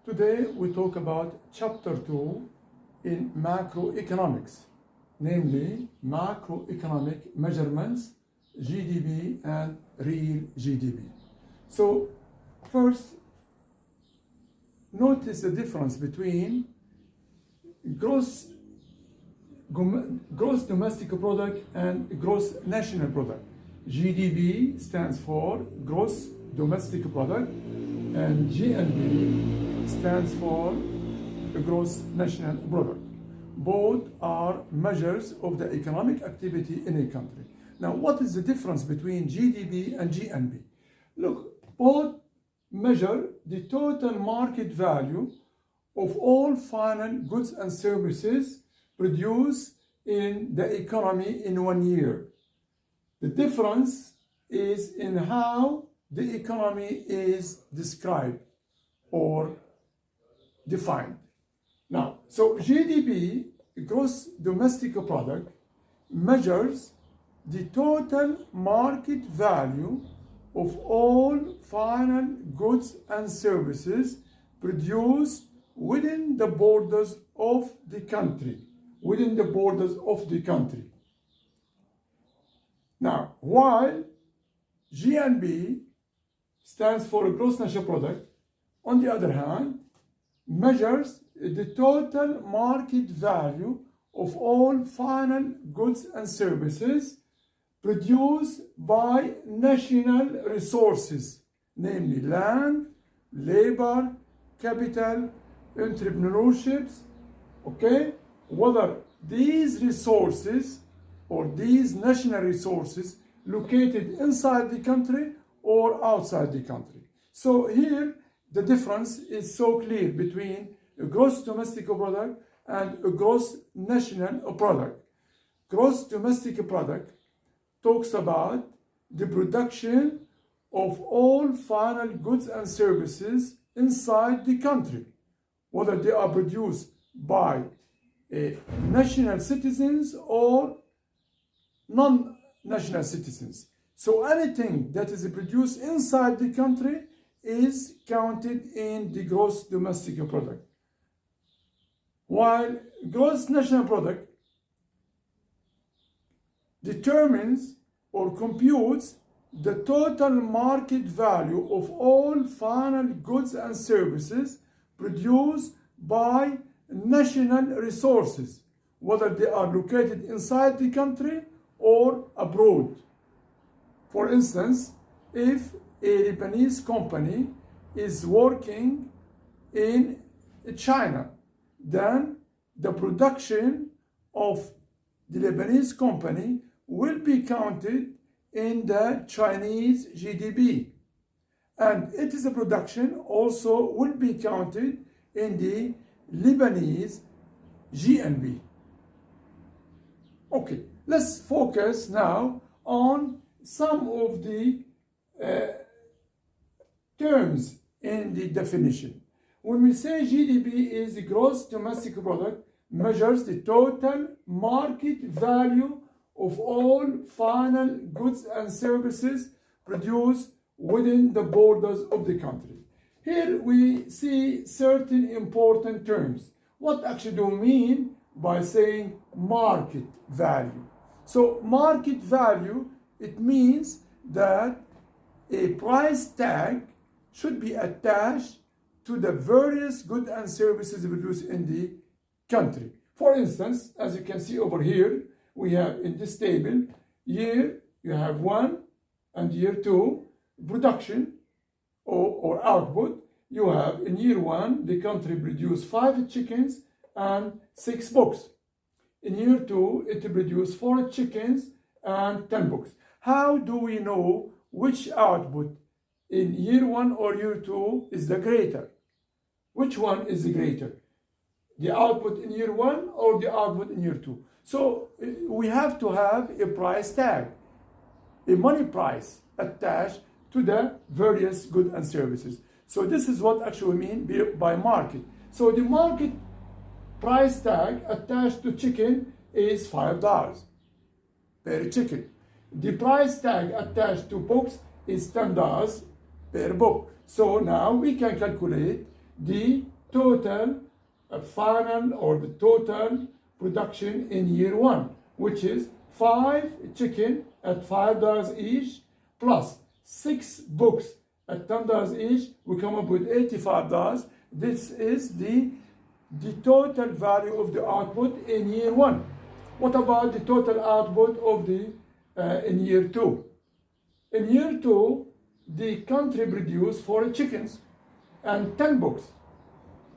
Today we talk about chapter 2 in macroeconomics, namely macroeconomic measurements, GDP and real GDP. So first, notice the difference between gross domestic product and gross national product. GDP stands for gross domestic product and GNP stands for gross national product. Both are measures of the economic activity in a country. Now, what is the difference between GDP and GNP? Look, both measure the total market value of all final goods and services produced in the economy in 1 year. The difference is in how the economy is described or defined. Now, so GDP, gross domestic product, measures the total market value of all final goods and services produced within the borders of the country. Now, while GNP stands for gross national product, on the other hand, measures the total market value of all final goods and services produced by national resources, namely land, labor, capital, entrepreneurships, okay? Whether these resources or these national resources located inside the country or outside the country. So here, the difference is so clear between a gross domestic product and a gross national product. Gross domestic product talks about the production of all final goods and services inside the country, whether they are produced by national citizens or non-national citizens. So anything that is produced inside the country is counted in the gross domestic product. While gross national product determines or computes the total market value of all final goods and services produced by national resources, whether they are located inside the country or abroad. For instance, if a Lebanese company is working in China, then the production of the Lebanese company will be counted in the Chinese GDP. And its production also will be counted in the Lebanese GNP. Okay, let's focus now on some of the terms in the definition. When we say GDP is the gross domestic product, measures the total market value of all final goods and services produced within the borders of the country. Here we see certain important terms. What actually do we mean by saying market value? So market value, it means that a price tag should be attached to the various goods and services produced in the country. For instance, as you can see over here, we have in this table, year you have 1 and year 2, production or output. You have in year 1, the country produced 5 chickens and 6 books. In year 2, it produced 4 chickens and 10 books. How do we know which output in year 1 or year 2 is the greater? Which one is the greater? The output in year 1 or the output in year 2? So we have to have a price tag, a money price attached to the various goods and services. So this is what actually we mean by market. So the market price tag attached to chicken is $5 per chicken. The price tag attached to books is $10 per book. So now we can calculate the total final or the total production in year one, which is 5 chicken at $5 each plus 6 books at $10 each. We come up with $85. This is the total value of the output in year one. What about the total output of the in year two? In year two, the country produced 4 chickens and 10 books,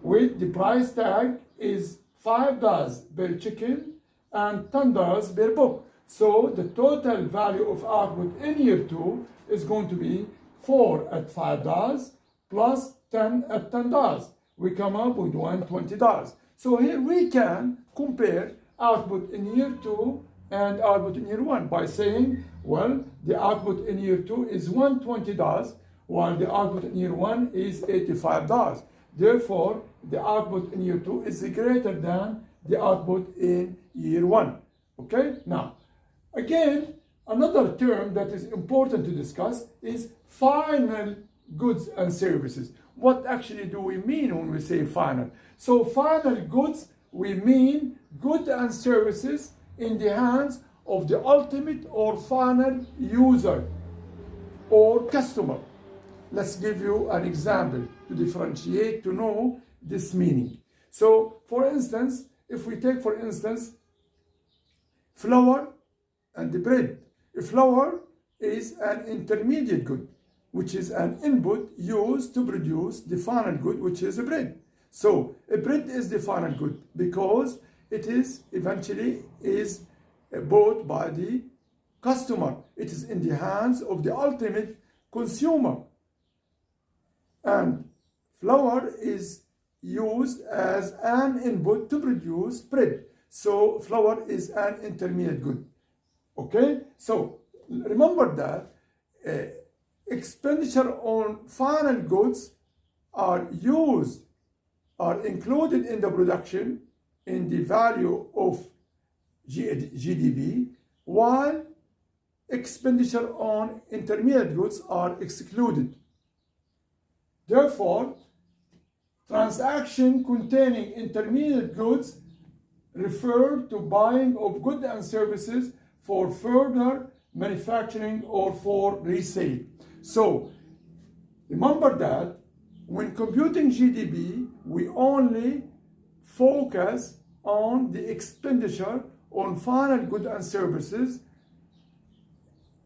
with the price tag is $5 per chicken and $10 per book. So the total value of output in year two is going to be 4 at $5 plus 10 at $10. We come up with $120. So here we can compare output in year two and output in year one by saying, well, the output in year two is $120, while the output in year one is $85. Therefore, the output in year two is greater than the output in year one. Okay? Now, again, another term that is important to discuss is final goods and services. What actually do we mean when we say final? So final goods, we mean goods and services in the hands of the ultimate or final user or customer. Let's give you an example to differentiate, to know this meaning. So, for instance, if we take, for instance, flour and the bread. Flour is an intermediate good, which is an input used to produce the final good, which is bread. So, bread is the final good because it is eventually is bought by the customer. It is in the hands of the ultimate consumer. And flour is used as an input to produce bread. So flour is an intermediate good. Okay? So remember that expenditure on final goods are included in the production in the value of GDP, while expenditure on intermediate goods are excluded. Therefore, transaction containing intermediate goods refer to buying of goods and services for further manufacturing or for resale. So, remember that when computing GDP, we only focus on the expenditure on final goods and services,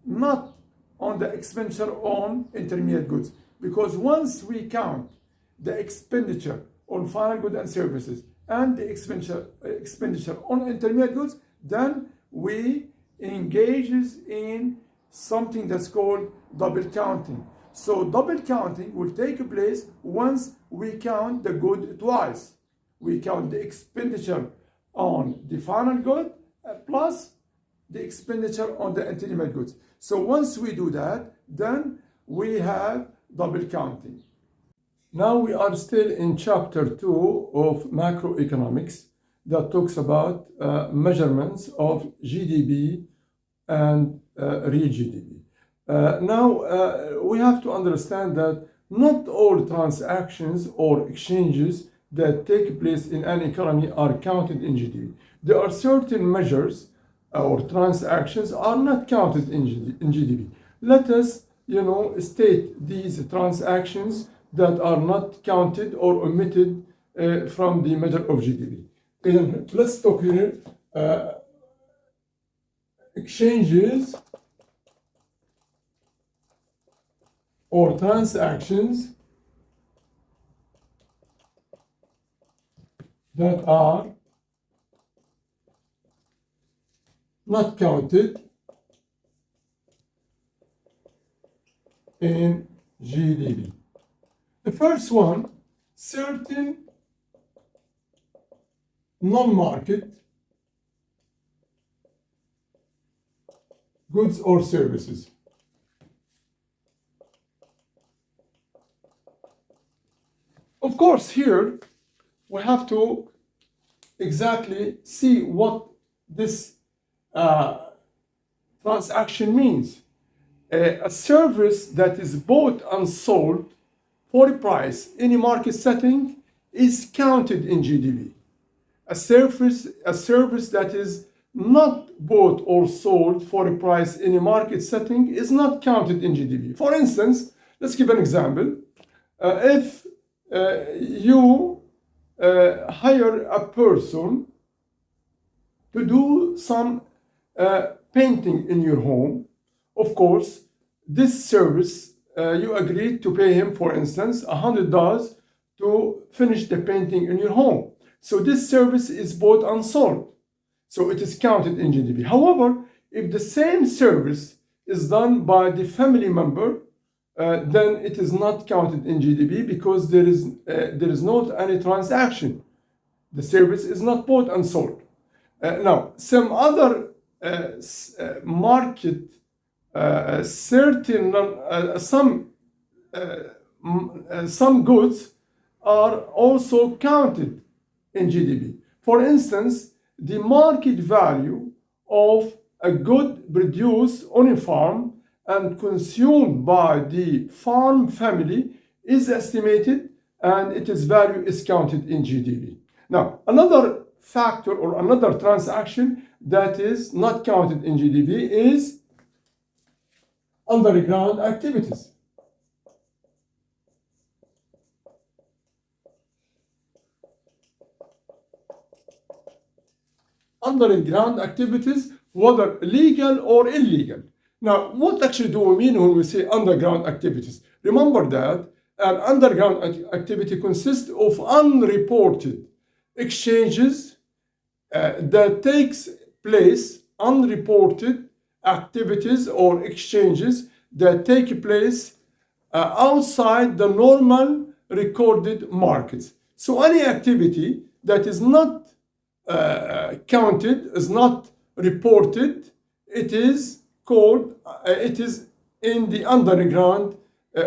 not on the expenditure on intermediate goods. Because once we count the expenditure on final goods and services and the expenditure on intermediate goods, then we engages in something that's called double counting. So double counting will take place once we count the good twice. We count the expenditure on the final good plus the expenditure on the intermediate goods. So once we do that, then we have double counting. Now we are still in chapter 2 of macroeconomics that talks about measurements of GDP and real GDP. Now we have to understand that not all transactions or exchanges that take place in an economy are counted in GDP. There are certain measures or transactions are not counted in GDP. Let us state these transactions that are not counted or omitted from the measure of GDP. And let's talk here exchanges or transactions that are not counted in GDP. The first one, certain non-market goods or services. Of course, here we have to exactly see what this transaction means. A service that is bought and sold for a price in a market setting is counted in GDP. A service that is not bought or sold for a price in a market setting is not counted in GDP. For instance, let's give an example. If you hire a person to do some painting in your home, of course, this service, you agreed to pay him, for instance, $100 to finish the painting in your home. So this service is bought and sold. So it is counted in GDP. However, if the same service is done by the family member, then it is not counted in GDP because there is not any transaction. The service is not bought and sold. Now, some other market, some goods are also counted in GDP. For instance, the market value of a good produced on a farm and consumed by the farm family is estimated, and its value is counted in GDP. Now, another factor or another transaction that is not counted in GDP is underground activities. Underground activities, whether legal or illegal. Now, what actually do we mean when we say underground activities? Remember that an underground activity consists of unreported exchanges that takes place, unreported activities or exchanges that take place outside the normal recorded markets. So any activity that is not counted, is not reported, it is called, it is in the underground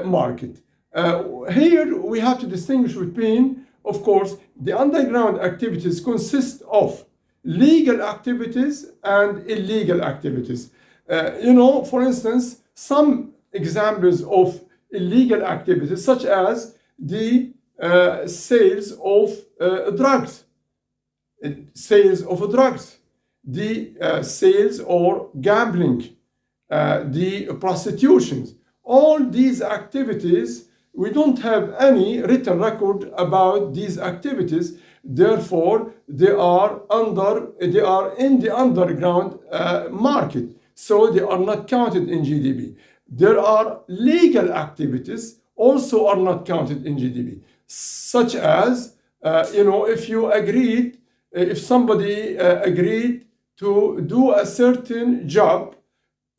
market. Here we have to distinguish between, of course, the underground activities consist of legal activities and illegal activities. For instance, some examples of illegal activities, such as the sales of drugs, the sales or gambling, the prostitutions. All these activities, we don't have any written record about these activities. Therefore, they are in the underground market, so they are not counted in GDP. There are legal activities also are not counted in GDP, such as if somebody agreed to do a certain job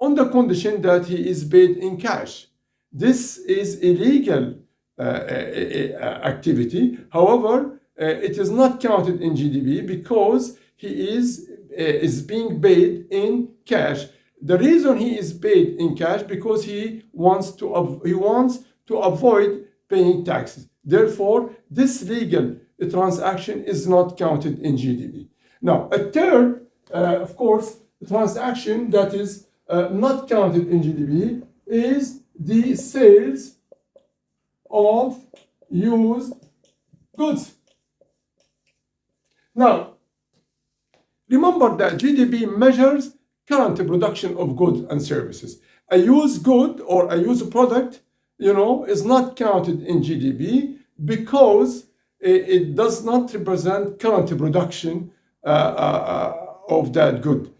on the condition that he is paid in cash. This is illegal activity. However, it is not counted in GDP because he is being paid in cash. The reason he is paid in cash because he wants to avoid paying taxes. Therefore, this legal transaction is not counted in GDP. Now, a third, of course, transaction that is not counted in GDP is the sales of used goods. Now, remember that GDP measures current production of goods and services. A used good or a used product, is not counted in GDP because it does not represent current production of that good.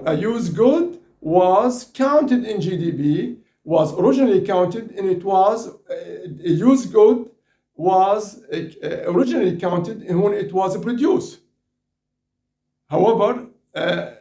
A used good was counted in GDP, was originally counted, and it was a used good was originally counted when it was produced. However, a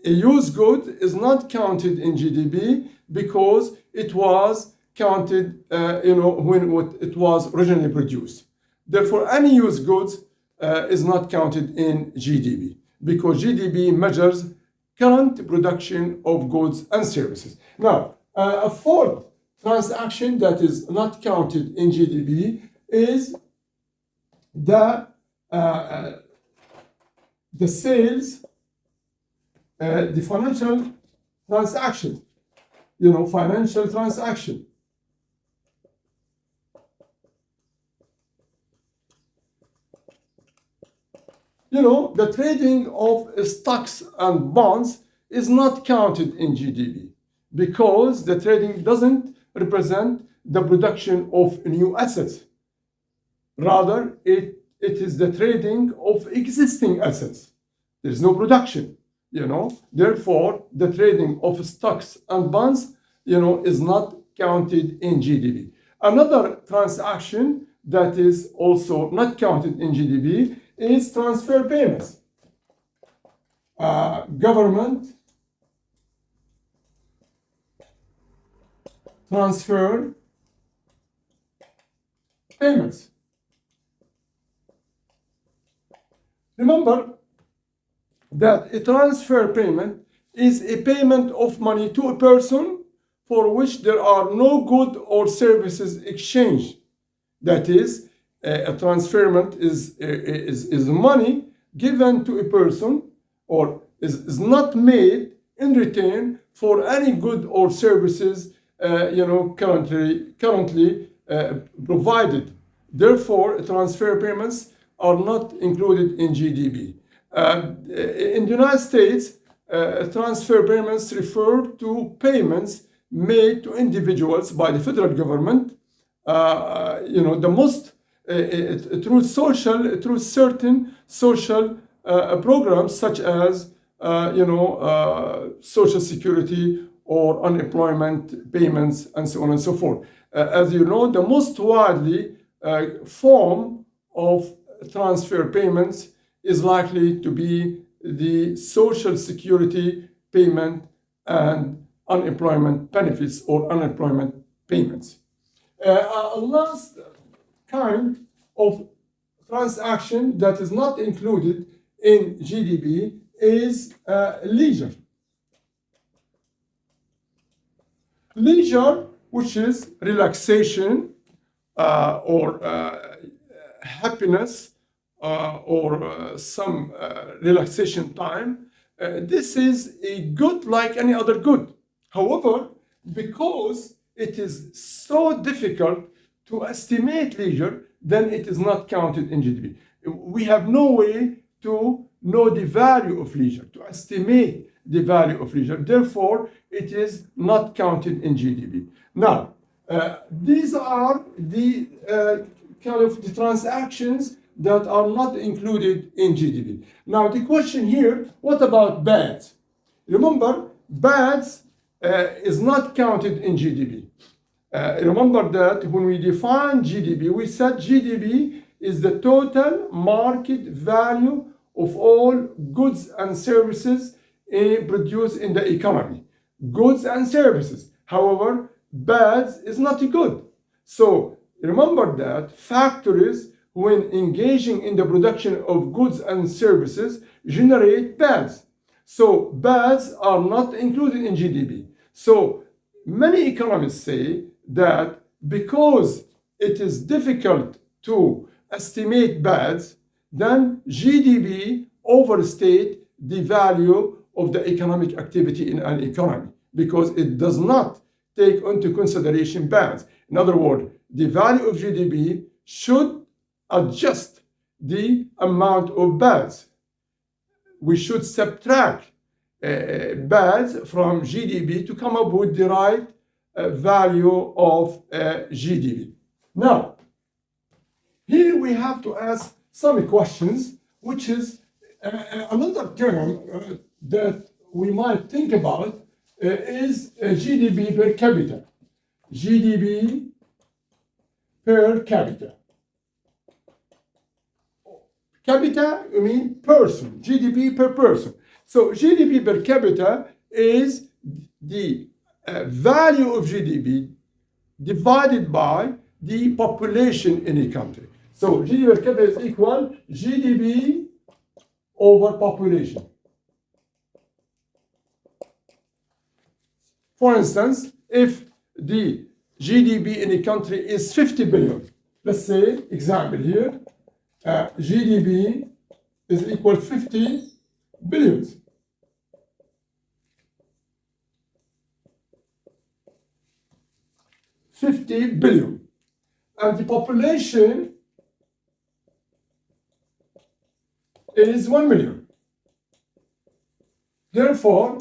used good is not counted in GDP because it was counted, when it was originally produced. Therefore, any used goods is not counted in GDP because GDP measures current production of goods and services. Now, a fourth transaction that is not counted in GDP is the sales, the financial transaction, financial transaction. the trading of stocks and bonds is not counted in GDP because the trading doesn't represent the production of new assets. Rather, it is the trading of existing assets. There's no production, Therefore, the trading of stocks and bonds, is not counted in GDP. Another transaction that is also not counted in GDP is transfer payments. Government transfer payments. Remember that a transfer payment is a payment of money to a person for which there are no goods or services exchanged. That is, a transferment is money given to a person or is not made in return for any good or services currently provided. Therefore, transfer payments are not included in GDP. In the United States, transfer payments refer to payments made to individuals by the federal government, the most through certain social programs such as Social Security or unemployment payments and so on and so forth. As you know, the most widely form of transfer payments is likely to be the Social Security payment and unemployment benefits or unemployment payments. Last kind of transaction that is not included in GDP is leisure. Leisure, which is relaxation or happiness or some relaxation time, this is a good like any other good. However, because it is so difficult to estimate leisure, then it is not counted in GDP. We have no way to know the value of leisure, to estimate the value of leisure. Therefore, it is not counted in GDP. Now, these are the kind of the transactions that are not included in GDP. Now, the question here, what about BADS? Remember, BADS is not counted in GDP. Remember that when we define GDP, we said GDP is the total market value of all goods and services produced in the economy. Goods and services. However, BADS is not a good. So remember that factories, when engaging in the production of goods and services, generate BADS. So BADS are not included in GDP. So many economists say that because it is difficult to estimate BADS, then GDP overstate the value of the economic activity in an economy because it does not take into consideration BADS. In other words, the value of GDP should adjust the amount of BADS. We should subtract BADS from GDP to come up with the right value of GDP. Now, here we have to ask some questions, which is another term that we might think about is GDP per capita. GDP per capita. Capita, I mean person, GDP per person. So GDP per capita is the value of GDP divided by the population in a country. So GDP per capita is equal GDP over population. For instance, if the GDP in a country is 50 billion, let's say, example here, GDP is equal 50 billions. $50 billion. And the population is 1 million. Therefore,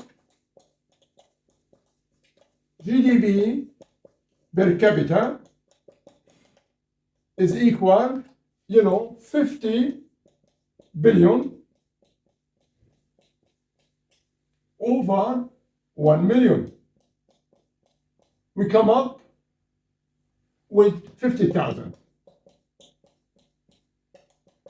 GDP per capita is equal, 50 billion over 1 million. We come up with 50,000.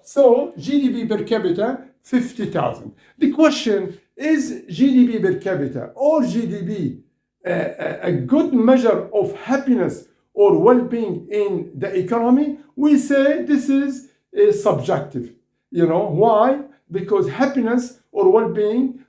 So GDP per capita, 50,000. The question is GDP per capita or GDP a good measure of happiness or well-being in the economy? We say this is subjective. Why? Because happiness or well-being,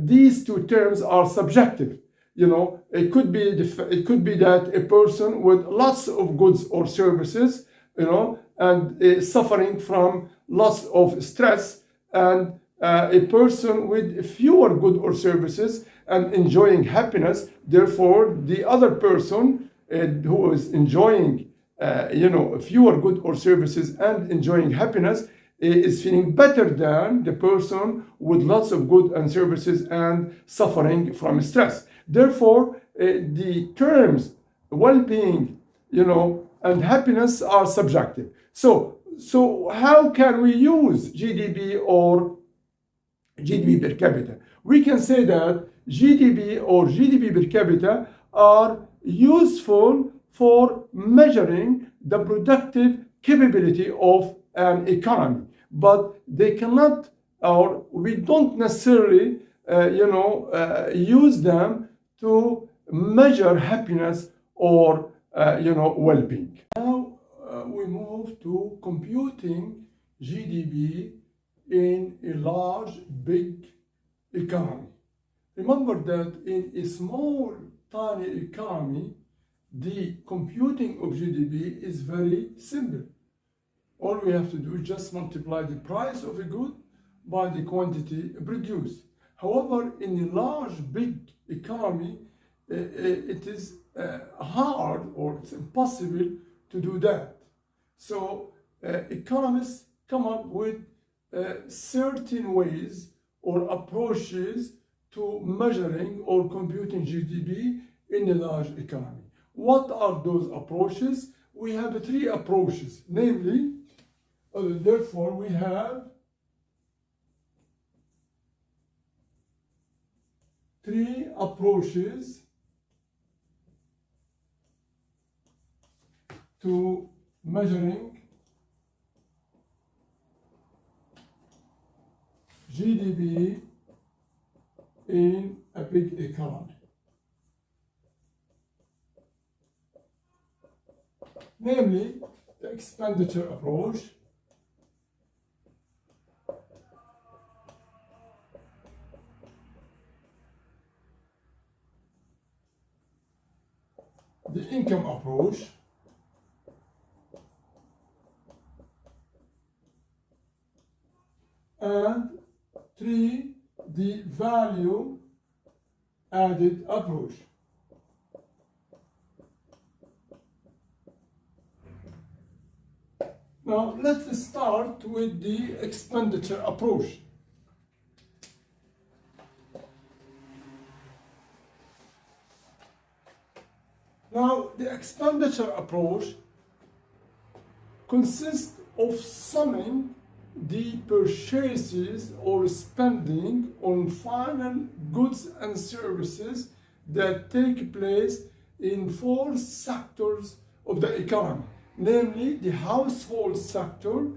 these two terms are subjective. It could be that a person with lots of goods or services, and suffering from lots of stress, and a person with fewer goods or services and enjoying happiness. Therefore, the other person who is enjoying, fewer goods or services and enjoying happiness is feeling better than the person with lots of goods and services and suffering from stress. Therefore, the terms well-being, and happiness are subjective. So how can we use GDP or GDP per capita? We can say that GDP or GDP per capita are useful for measuring the productive capability of an economy, but they cannot, or we don't necessarily, use them to measure happiness or, well-being. Now we move to computing GDP in a large, big economy. Remember that in a small, tiny economy, the computing of GDP is very simple. All we have to do is just multiply the price of a good by the quantity produced. However, in a large, big economy, it is hard or it's impossible to do that. So economists come up with certain ways or approaches to measuring or computing GDP in a large economy. What are those approaches? We have three approaches, namely, therefore we have three approaches to measuring GDP in a big economy. Namely, the expenditure approach, the income approach, and three, the value added approach. Now let's start with the expenditure approach. Now the expenditure approach consists of summing the purchases or spending on final goods and services that take place in four sectors of the economy, namely the household sector,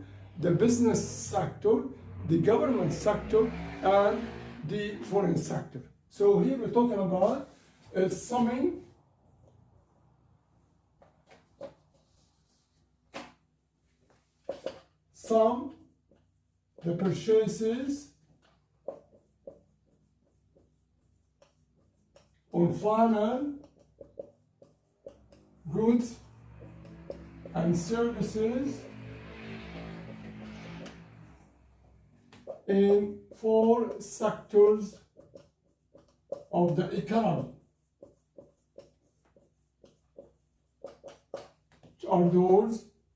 the business sector, the government sector, and the foreign sector. So here we're talking about summing the purchases on final goods and services in four sectors of the economy.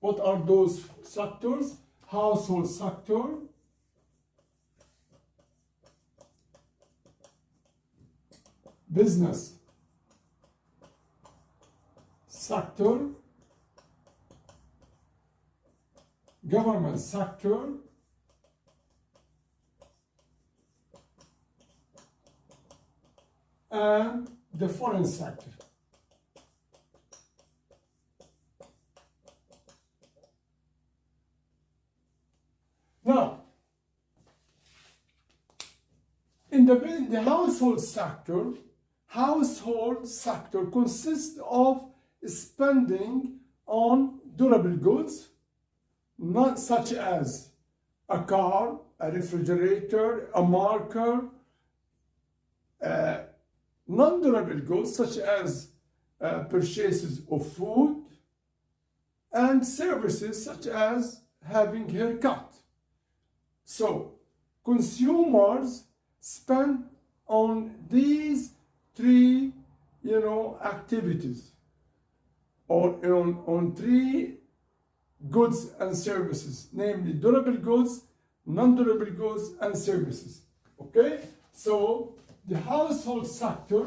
What are those sectors? Household sector, business sector, government sector, and the foreign sector. Now, in the household sector consists of spending on durable goods, not such as a car, a refrigerator, a marker, non-durable goods such as purchases of food, and services such as having haircut. So consumers spend on these three, activities, or on three goods and services, namely durable goods, non-durable goods, and services. Okay? So the household sector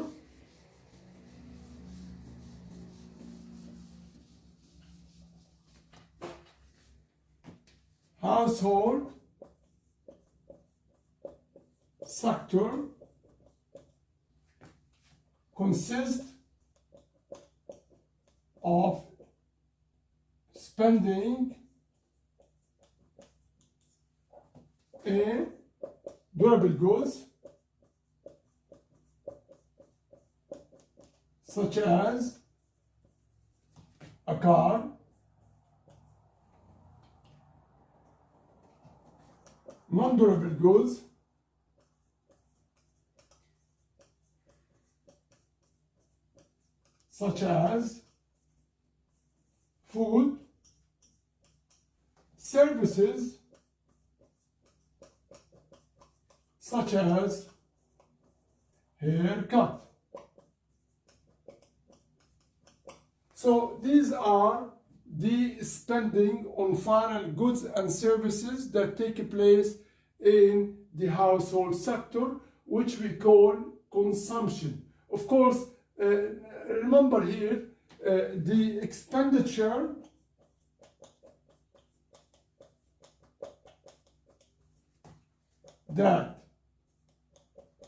consists of spending in durable goods such as a car, non-durable goods such as food, services such as haircut. So these are the spending on final goods and services that take place in the household sector, which we call consumption. Of course, remember here, the expenditure that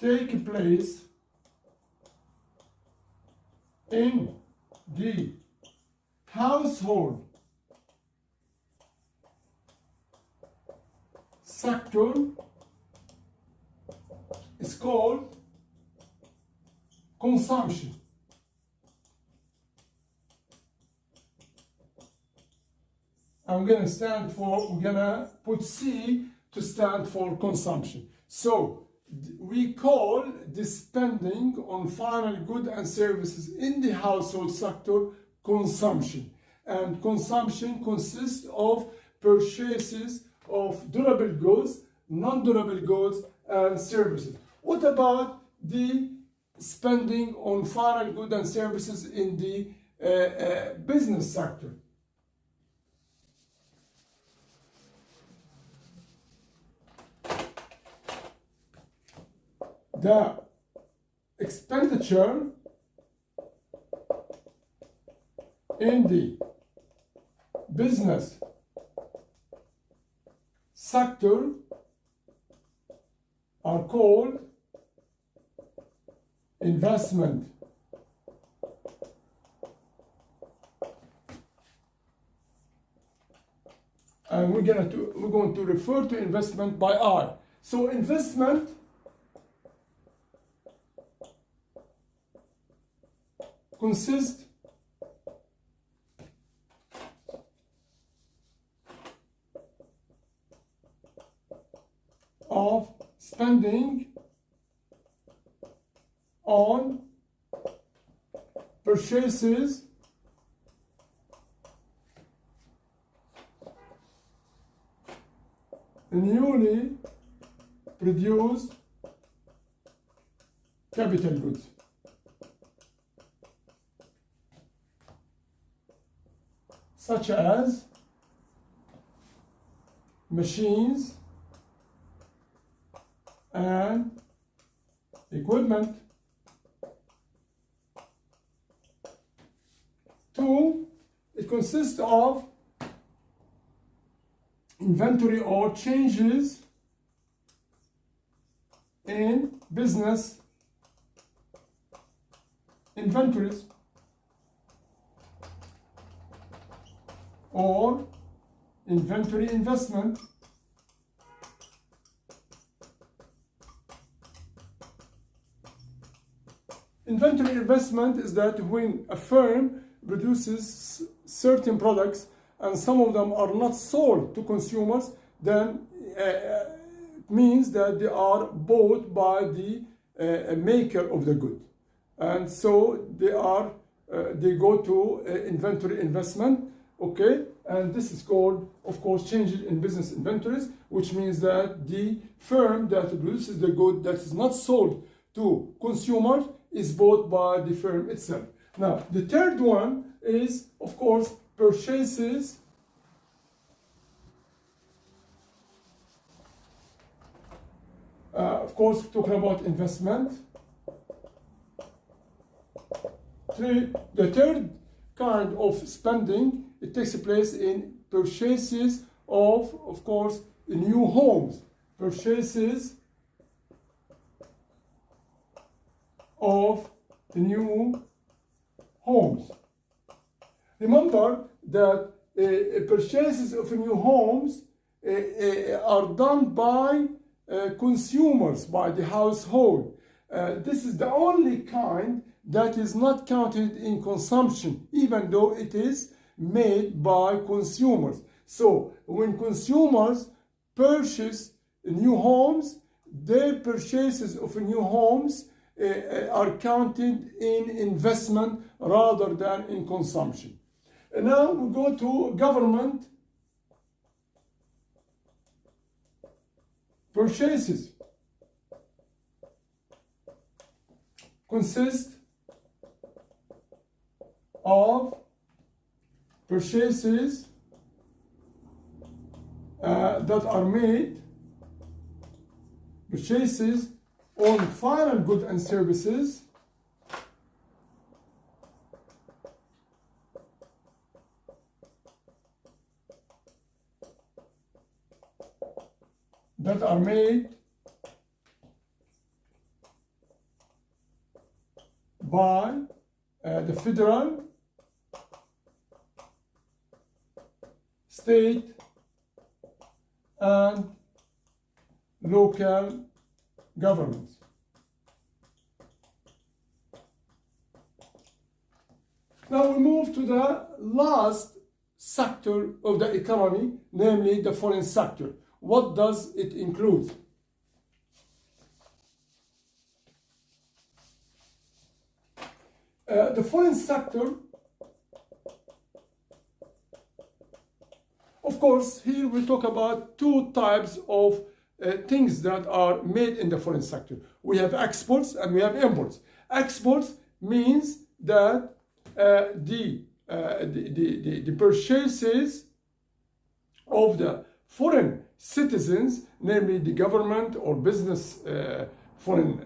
take place in the household sector is called consumption. We're gonna put C to stand for consumption. So we call the spending on final goods and services in the household sector consumption. And consumption consists of purchases of durable goods, non-durable goods, and services. What about the spending on final goods and services in the business sector? The expenditure in the business sector are called investment. And we're going to refer to investment by I. So investment consists of spending on purchases newly produced capital goods. Such as machines and equipment. Two, it consists of inventory or changes in business inventories or inventory investment. Inventory investment is that when a firm produces certain products and some of them are not sold to consumers, then it means that they are bought by the maker of the good. And so they go to inventory investment, okay? And this is called, of course, changes in business inventories, which means that the firm that produces the good that is not sold to consumers is bought by the firm itself. Now, the third one is, of course, purchases of course, talking about investment. The third kind of spending, it takes place in purchases of course, new homes. Purchases of new homes. Remember that purchases of new homes are done by consumers, by the household. This is the only kind that is not counted in consumption, even though it is made by consumers. So when consumers purchase new homes, their purchases of new homes are counted in investment rather than in consumption. And now we go to government purchases. Consist of purchases that are made, purchases on final goods and services that are made by the federal, state, and local governments. Now we move to the last sector of the economy, namely the foreign sector. What does it include? The foreign sector, of course, here we talk about two types of things that are made in the foreign sector. We have exports and we have imports. Exports means that the purchases of the foreign citizens, namely the government or business foreign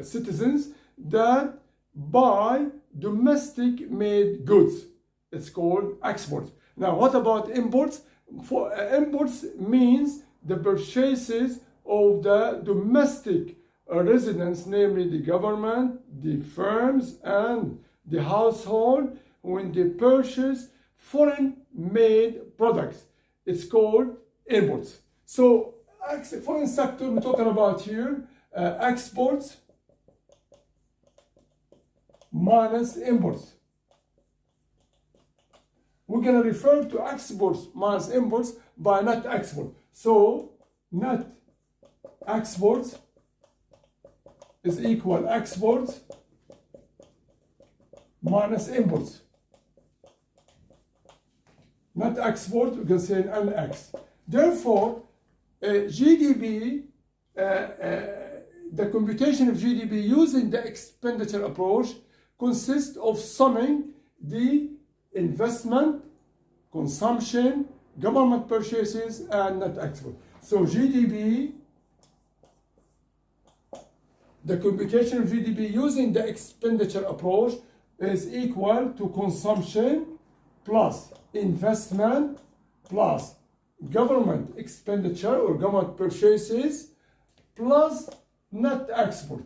citizens that buy domestic made goods. It's called exports. Now, what about imports? Imports means the purchases of the domestic residents, namely the government, the firms, and the household, when they purchase foreign-made products. It's called imports. So, foreign sector we're talking about here, exports minus imports. We're going to refer to exports minus imports by net export. So, net exports is equal exports minus imports. Net export, we can say an NX. Therefore, GDP, the computation of GDP using the expenditure approach consists of summing the investment, consumption, government purchases, The computation of GDP using the expenditure approach is equal to consumption plus investment plus government expenditure or government purchases plus net export.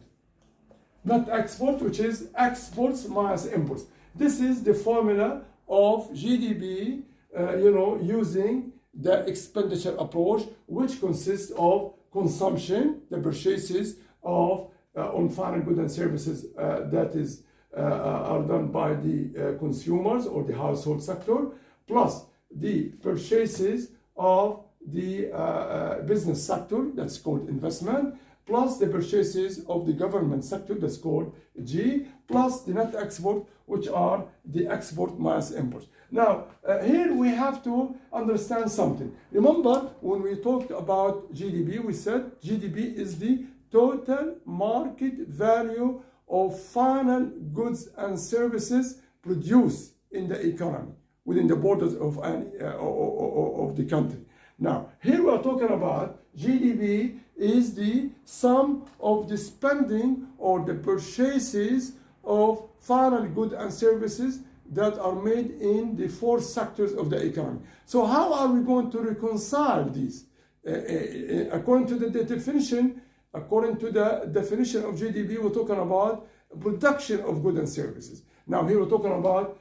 Net export, which is exports minus imports. This is the formula of GDP, using the expenditure approach, which consists of consumption, the purchases of on final goods and services that is are done by the consumers or the household sector, plus the purchases of the business sector, that's called investment, plus the purchases of the government sector, that's called G, plus the net export, which are the export minus imports. Now, here we have to understand something. Remember, when we talked about GDP, we said GDP is the total market value of final goods and services produced in the economy within the borders of the country. Now, here we are talking about GDP is the sum of the spending or the purchases of final goods and services that are made in the four sectors of the economy. So how are we going to reconcile these? According to the definition of GDP, we're talking about production of goods and services. Now here we're talking about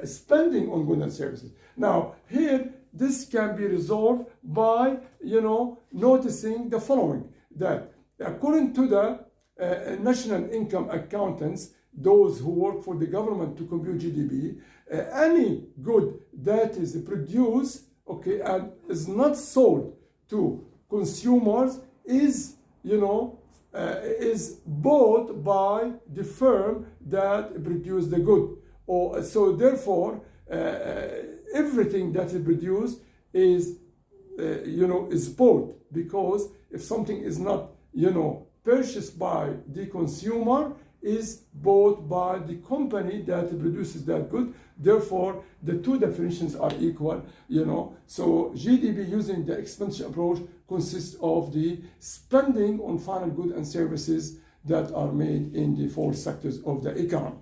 spending on goods and services. Now here, this can be resolved by, noticing the following, that according to the national income accountants, those who work for the government to compute GDP, any good that is produced, and is not sold to consumers is bought by the firm that produced the good. So therefore, everything that is produced is bought, because if something is not, purchased by the consumer, is bought by the company that produces that good. Therefore, the two definitions are equal, So GDP using the expenditure approach consists of the spending on final goods and services that are made in the four sectors of the economy.